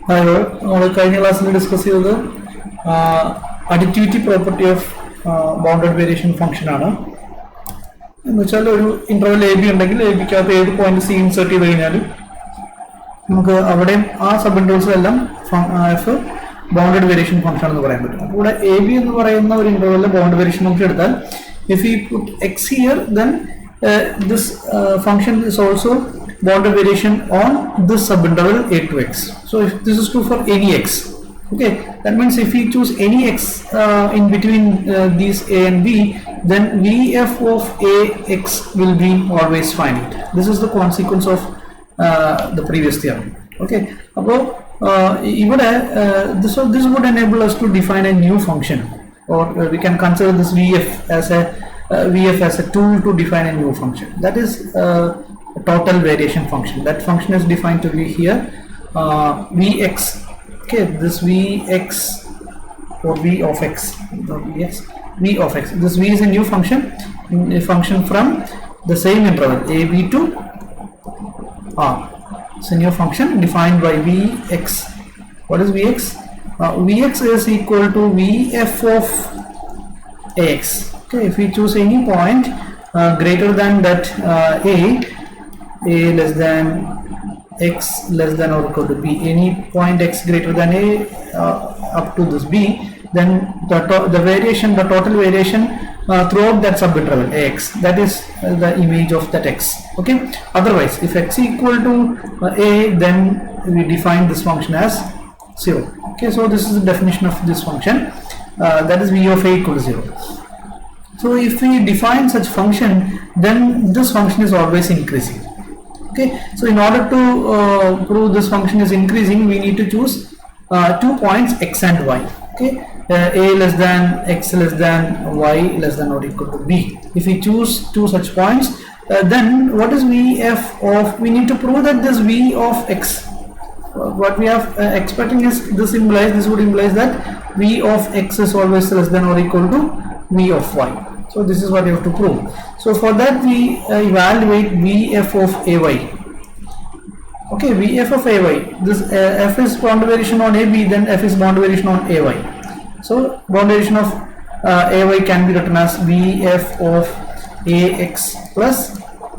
നമ്മൾ കഴിഞ്ഞ ക്ലാസ്സിൽ ഡിസ്കസ് ചെയ്തത് additivity property of bounded variation function ആണ്. എന്ന് വെച്ചാൽ ഒരു ഇന്റർവെൽ എ ബി ഉണ്ടെങ്കിൽ എ ബിക്കകത്ത് ഏത് പോയിന്റ് സി ഇൻസേർട്ട് ചെയ്ത് കഴിഞ്ഞാൽ നമുക്ക് അവിടെയും ആ സബ് ഇന്റർവൽസിലെല്ലാം എഫ് ബൗണ്ടഡ് വേരിയേഷൻ ഫംഗ്ഷൻ ആണെന്ന് പറയാൻ പറ്റും. അപ്പോൾ ഇവിടെ എ ബി എന്ന് പറയുന്ന ഒരു ഇന്റർവെലിലെ ബൗണ്ടഡ് വേരിയേഷൻ ഫംഗ്ഷൻ എടുത്താൽ if you put X here then this function is also bounded variation on this subinterval a to x. So if this is true for any x, okay, that means if we choose any x in between these a and b, then vf of a x will be always finite. This is the consequence of the previous theorem. Okay, so this would enable us to define a new function, or we can consider this vf as a tool to define a new function. That is total variation function. That function is defined to be here vx. Okay, this vx or v of x, not vx, v of x. This v is a new function, a function from the same interval a b to r. It's a new function defined by vx. What is vx? Vx is equal to vf of ax. Okay, if we choose any point greater than that a less than x less than or equal to b, any point x greater than a up to this b, then the variation, the total variation throughout that subinterval ax, that is the image of that x. Okay, otherwise if x equal to a, then we define this function as 0. Okay, so this is the definition of this function, that is v of a equal to 0. So if we define such function, then this function is always increasing. Okay, so in order to prove this function is increasing, we need to choose 2 points x and y. Okay, a less than x less than y less than or equal to b. If we choose 2 such points, then what is vf of? We need to prove that this v of x, what we are expecting is this would imply that v of x is always less than or equal to v of y. So this is what you have to prove. So for that we evaluate vf of ay. Okay, vf of ay. This f is boundary variation on ab, then f is boundary variation on ay. So boundary variation of ay can be written as vf of ax plus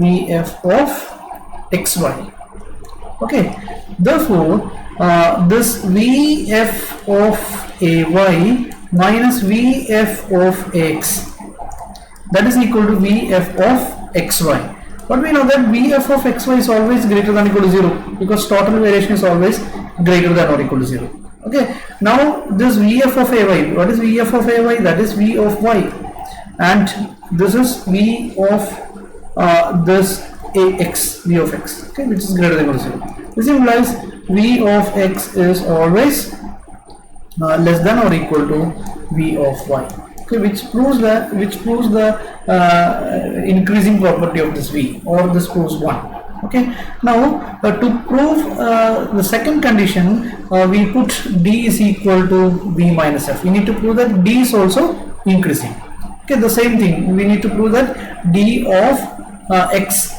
vf of xy. Okay, therefore this vf of ay minus vf of x, that is equal to vf of xy. But we know that vf of xy is always greater than or equal to 0, because total variation is always greater than or equal to 0. Okay, now this vf of ay, what is vf of ay? That is v of y, and this is v of this ax, v of x, okay, which is greater than or equal to 0. This implies v of x is always less than or equal to v of y. Okay, which proves the increasing property of this v, or this proves 1. Okay, now to prove the second condition, we put d is equal to v minus f. We need to prove that d is also increasing. Okay, the same thing, we need to prove that d of x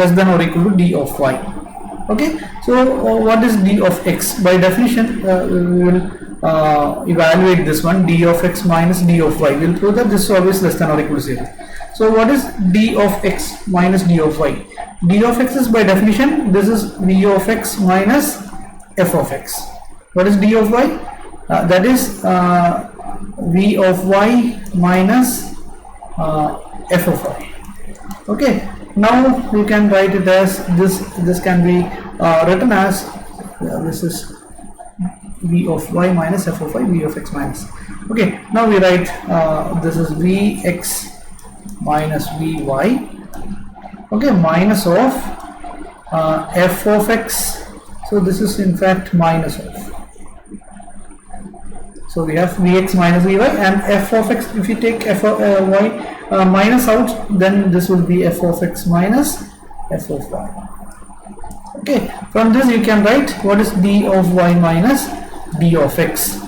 less than or equal to d of y. Okay, so what is d of x? By definition, we will evaluate this one, d of x minus d of y. We will prove that this is always less than or equal to 0. So what is d of x minus d of y? D of x is by definition, this is v of x minus f of x. What is d of y? That is v of y minus f of y. Okay, now you can write it as this can be written as this is v of y minus f of y, v of x minus. Okay, now we write this is vx minus vy, okay, minus of f of x. So this is in fact minus of. So we have vx minus vy, and f of x, if you take f of y minus out, then this will be f of x minus f of y. Okay, from this you can write what is d of y minus d of x.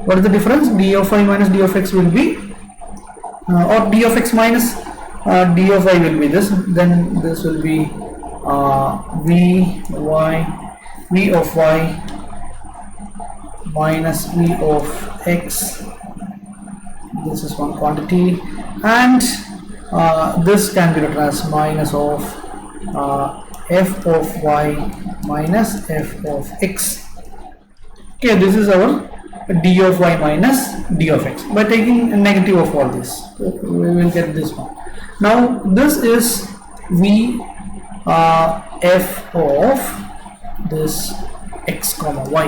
What is the difference? D of y minus d of x will be or d of x minus d of y will be this, then this will be vy v of y minus v of x. This is one quantity, and this can be written as minus of f of y minus f of x. Okay, this is our d of y minus d of x. By taking a negative of all this, we will get this one. Now this is v f of this x comma y.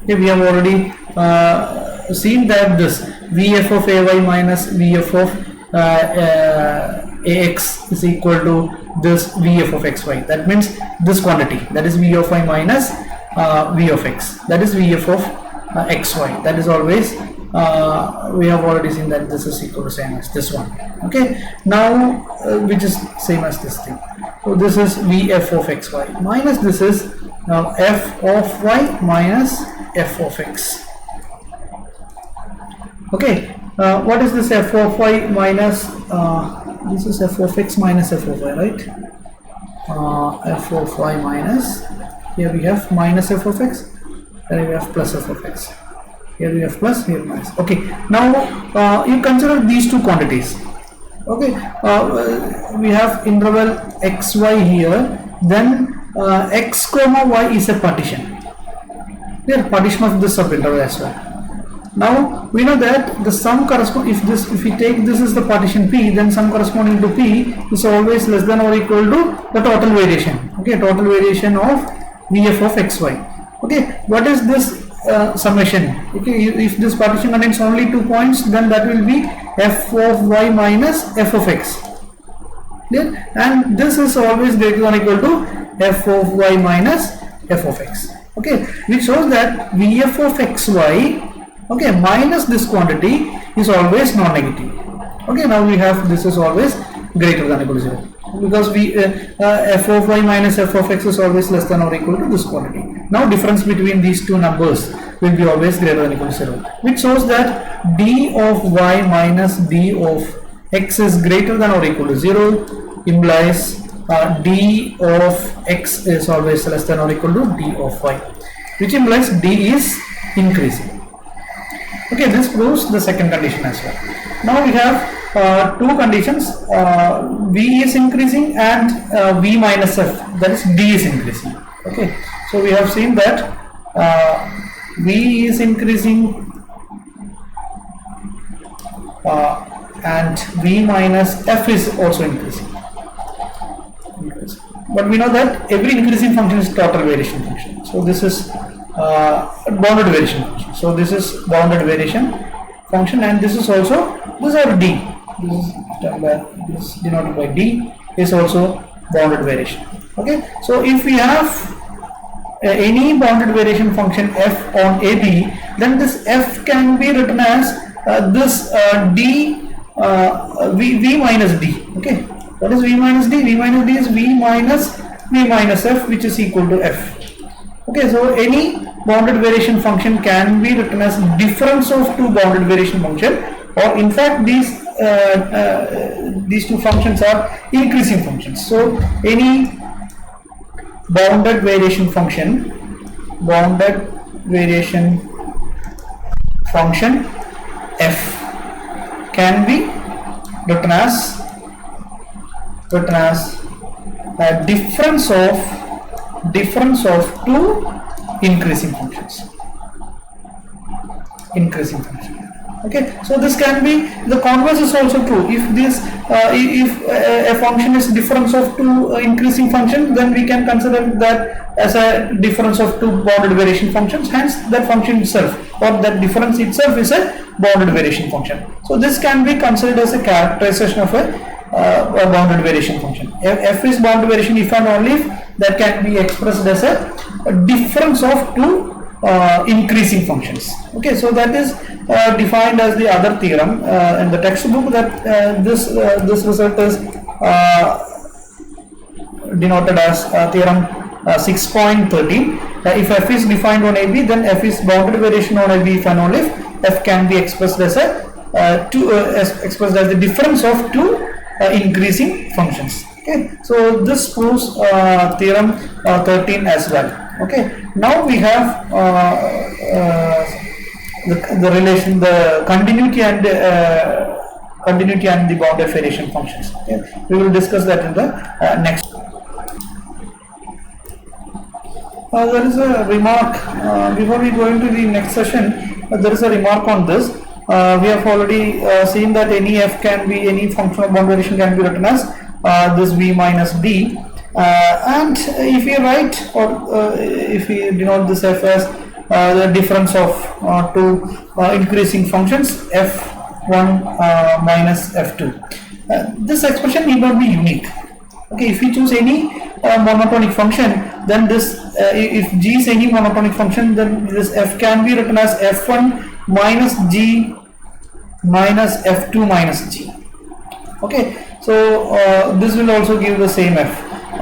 Okay, we have already seen that this vf of ay minus vf of ax is equal to this vf of xy. That means this quantity, that is v of y minus v of x, that is vf of xy. That is always we have already seen that this is equal to same as this one. Okay, now which is same as this thing. So this is vf of xy minus this is now f of y minus f of x. Okay, what is this f of y minus this is f of x minus f of y, right? F of y minus, here we have minus f of x, here we have plus f of x, here we have plus, here minus. Okay, now you consider these two quantities. Okay, we have interval xy here, then x comma y is a partition. Here partition of this subinterval as well. Now we know that the sum correspond, if we take this is the partition P, then sum corresponding to P is always less than or equal to the total variation. Okay, total variation of vf of xy. Okay, what is this summation? Okay, if this partition contains only 2 points, then that will be f of y minus f of x. Clear? And this is always greater than or equal to f of y minus f of x. Okay, which shows that vf of xy, okay, minus this quantity is always non-negative. Okay, now we have this is always greater than or equal to 0, because we f of y minus f of x is always less than or equal to this quantity. Now difference between these two numbers will be always greater than or equal to 0, which shows that d of y minus d of x is greater than or equal to 0, implies d of x is always less than or equal to d of y, which implies d is increasing. Okay, this proves the second condition as well. Now we have two conditions, v is increasing and v minus f, that is d is increasing. Okay, so we have seen that v is increasing and v minus f is also increasing. But we know that every increasing function is total variation function. So this is bounded variation function. So this is bounded variation function, and this is also, this is d. This is denoted by d is also bounded variation. Okay. So if we have any bounded variation function f on AB, then this f can be written as this d v minus d. Okay. What is v minus d? V minus d is v minus f, which is equal to f. Okay, so any bounded variation function can be written as difference of two bounded variation function, or in fact these two functions are increasing functions. So any bounded variation function f can be written as a difference of two increasing functions. Okay, so this can be, the converse is also true. If this if a function is difference of two increasing functions, then we can consider that as a difference of two bounded variation functions. Hence that function itself, or that difference itself, is a bounded variation function. So this can be considered as a characterization of a bounded variation function. F is bounded variation if and only if that can be expressed as a difference of two increasing functions. Okay, so that is defined as the other theorem in the textbook, that this result is denoted as theorem 6.13. If f is defined on AB, then f is bounded variation on AB if and only if f can be expressed as expressed as the difference of two increasing functions. Okay, so this proves theorem 13 as well. Okay, now we have the relation, the continuity and the boundary variation functions. Okay, we will discuss that in the next. There is a remark before we go into the next session. There is a remark on this. We have already seen that any f can be, any functional boundary variation can be written as this v minus d, and if we write or if we denote this f as the difference of two increasing functions f1 minus f2, this expression need not be unique. Okay, if we choose any monotonic function, then this if g is any monotonic function, then this f can be written as f1 minus g minus f2 minus g. Okay, so this will also give the same f,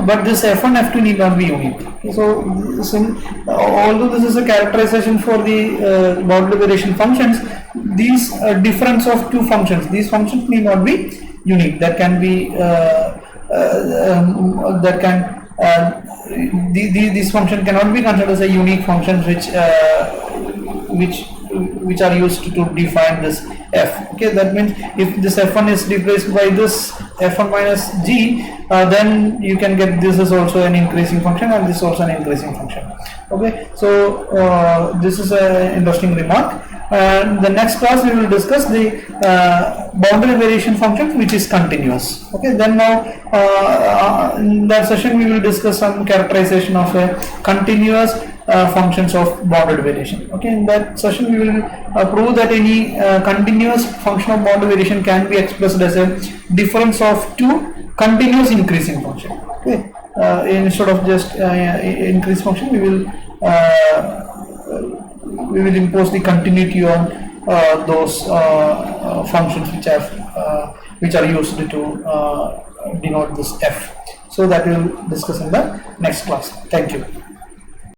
but this f1 f2 need not be unique. So although this is a characterization for the boundary variation functions, these difference of two functions, these functions need not be unique. That can be this function cannot be considered as a unique function which are used to define this f. Okay, that means if this f1 is replaced by this f1 minus g, then you can get this is also an increasing function and this is also an increasing function. Okay, so this is an interesting remark. The next class we will discuss the boundary variation function which is continuous. Okay, then now in that session we will discuss some characterization of a continuous functions of bounded variation. Okay, in that session we will prove that any continuous function of bounded variation can be expressed as a difference of two continuous increasing function. Okay, instead of just increase function, we will impose the continuity on those functions which are used to denote this f. So that we will discuss in the next class. Thank you.